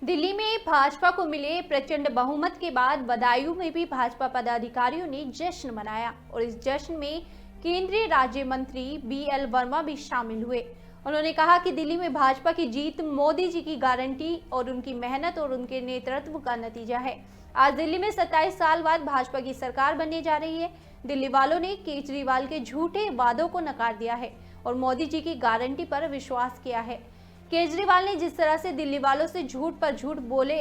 दिल्ली में भाजपा को मिले प्रचंड बहुमत के बाद बदायूं में भी भाजपा पदाधिकारियों ने जश्न मनाया और इस जश्न में केंद्रीय राज्य मंत्री BL वर्मा भी शामिल हुए। उन्होंने कहा कि दिल्ली में भाजपा की जीत मोदी जी की गारंटी और उनकी मेहनत और उनके नेतृत्व का नतीजा है। आज दिल्ली में 27 साल बाद भाजपा की सरकार बनने जा रही है। दिल्ली वालों ने केजरीवाल के झूठे वादों को नकार दिया है और मोदी जी की गारंटी पर विश्वास किया है। केजरीवाल ने जिस तरह से दिल्ली वालों से झूठ पर झूठ बोले,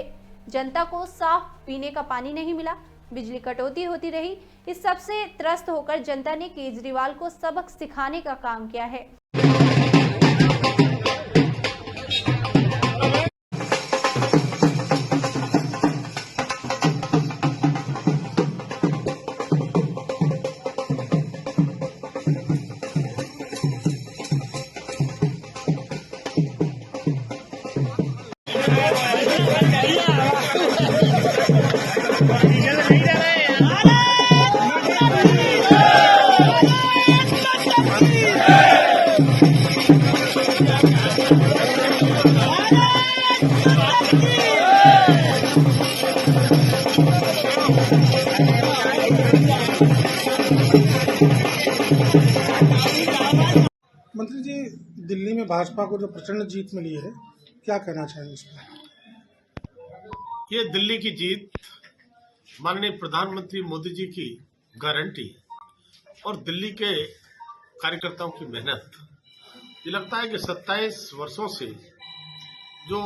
जनता को साफ पीने का पानी नहीं मिला, बिजली कटौती होती रही, इस सब से त्रस्त होकर जनता ने केजरीवाल को सबक सिखाने का काम किया है। मंत्री जी, दिल्ली में भाजपा को जो प्रचंड जीत मिली है, क्या कहना चाहेंगे इस पर? ये दिल्ली की जीत माननीय प्रधानमंत्री मोदी जी की गारंटी और दिल्ली के कार्यकर्ताओं की मेहनत। ये लगता है कि 27 वर्षों से जो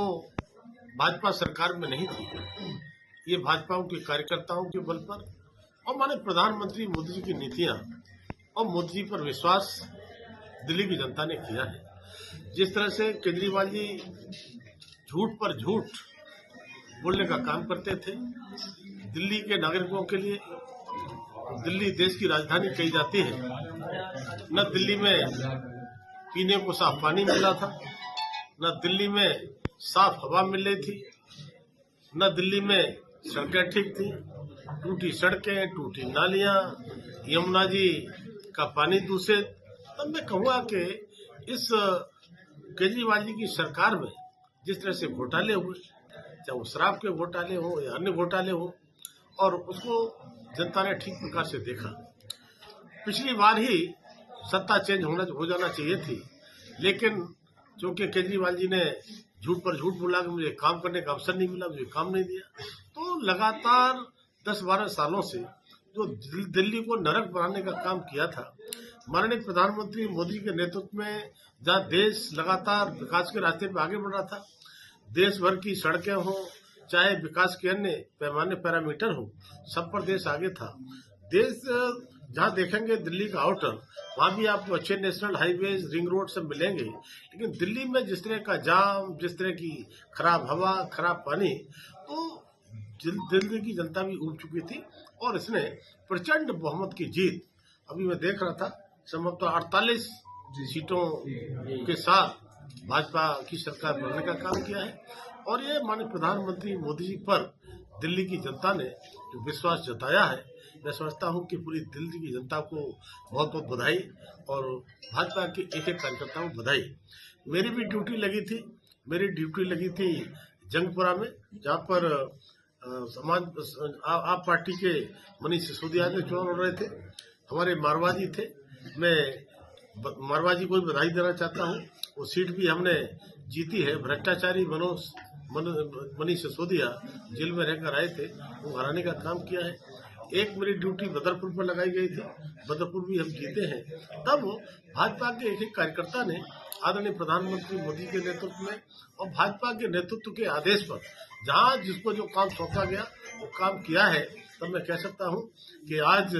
भाजपा सरकार में नहीं थी, ये भाजपा के कार्यकर्ताओं के बल पर और माननीय प्रधानमंत्री मोदी जी की नीतियां और मोदी जी पर विश्वास दिल्ली की जनता ने किया है। जिस तरह से केजरीवाल जी झूठ पर झूठ बोलने का काम करते थे, दिल्ली के नागरिकों के लिए दिल्ली देश की राजधानी कही जाती है, न दिल्ली में पीने को साफ पानी मिला था, न दिल्ली में साफ हवा मिल रही थी, न दिल्ली में सड़कें ठीक थी, टूटी सड़कें, टूटी नालियां, यमुना जी का पानी दूषित। तब मैं कहूँगा कि इस केजरीवाल जी की सरकार में जिस तरह से घोटाले हुए, चाहे वो शराब के घोटाले हो या अन्य घोटाले हो, और उसको जनता ने ठीक प्रकार से देखा। पिछली बार ही सत्ता चेंज हो जाना चाहिए थी, लेकिन चूंकि केजरीवाल जी ने झूठ पर झूठ बोला कि मुझे काम करने का अवसर नहीं मिला, मुझे काम नहीं दिया, तो लगातार 10-12 सालों से जो दिल्ली को नरक बनाने का काम किया था, माननीय प्रधानमंत्री मोदी के नेतृत्व में जहां देश लगातार विकास के रास्ते पर आगे बढ़ रहा था, देश भर की सड़कें हो, चाहे विकास के अन्य पैमाने पैरामीटर हो, सब पर देश आगे था। देश जहां देखेंगे दिल्ली का आउटर, वहां भी आपको अच्छे नेशनल हाईवेज, रिंग रोड सब मिलेंगे, लेकिन दिल्ली में जिस तरह का जाम, जिस तरह की खराब हवा, खराब पानी, तो दिल्ली की जनता भी उब चुकी थी और इसने प्रचंड बहुमत की जीत, अभी मैं देख रहा था, संभवतः 48 सीटों के साथ भाजपा की सरकार बनने का काम किया है। और ये माननीय प्रधानमंत्री मोदी जी पर दिल्ली की जनता ने जो विश्वास जताया है, मैं समझता हूं कि पूरी दिल्ली की जनता को बहुत बहुत बधाई और भाजपा के एक एक कार्यकर्ताओं को बधाई। मेरी भी ड्यूटी लगी थी जंगपुरा में, जहां पर आप पार्टी के मनीष सिसोदिया ने चुनाव लड़ रहे थे, हमारे मारवाजी थे। मैं मारवाजी को बधाई देना चाहता हूं, वो सीट भी हमने जीती है। भ्रष्टाचारी मनीष सिसोदिया जेल में रहकर आए थे, वो हराने का काम किया है। एक मेरी ड्यूटी बदरपुर पर लगाई गई थी, बदरपुर भी हम जीते हैं। तब भाजपा के एक एक कार्यकर्ता ने आदरणीय प्रधानमंत्री मोदी के नेतृत्व में और भाजपा के नेतृत्व के आदेश पर जहां जिसको जो काम सौंपा गया वो काम किया है। तब मैं कह सकता हूं कि आज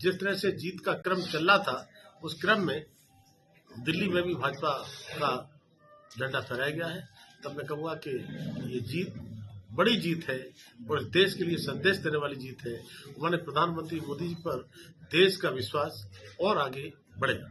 जिस तरह से जीत का क्रम चल रहा था, उस क्रम में दिल्ली में भी भाजपा का झंडा फहराया गया है। तब मैं कहूँगा कि ये जीत बड़ी जीत है और देश के लिए संदेश देने वाली जीत है। उन्होंने प्रधानमंत्री मोदी जी पर देश का विश्वास और आगे बढ़ेगा।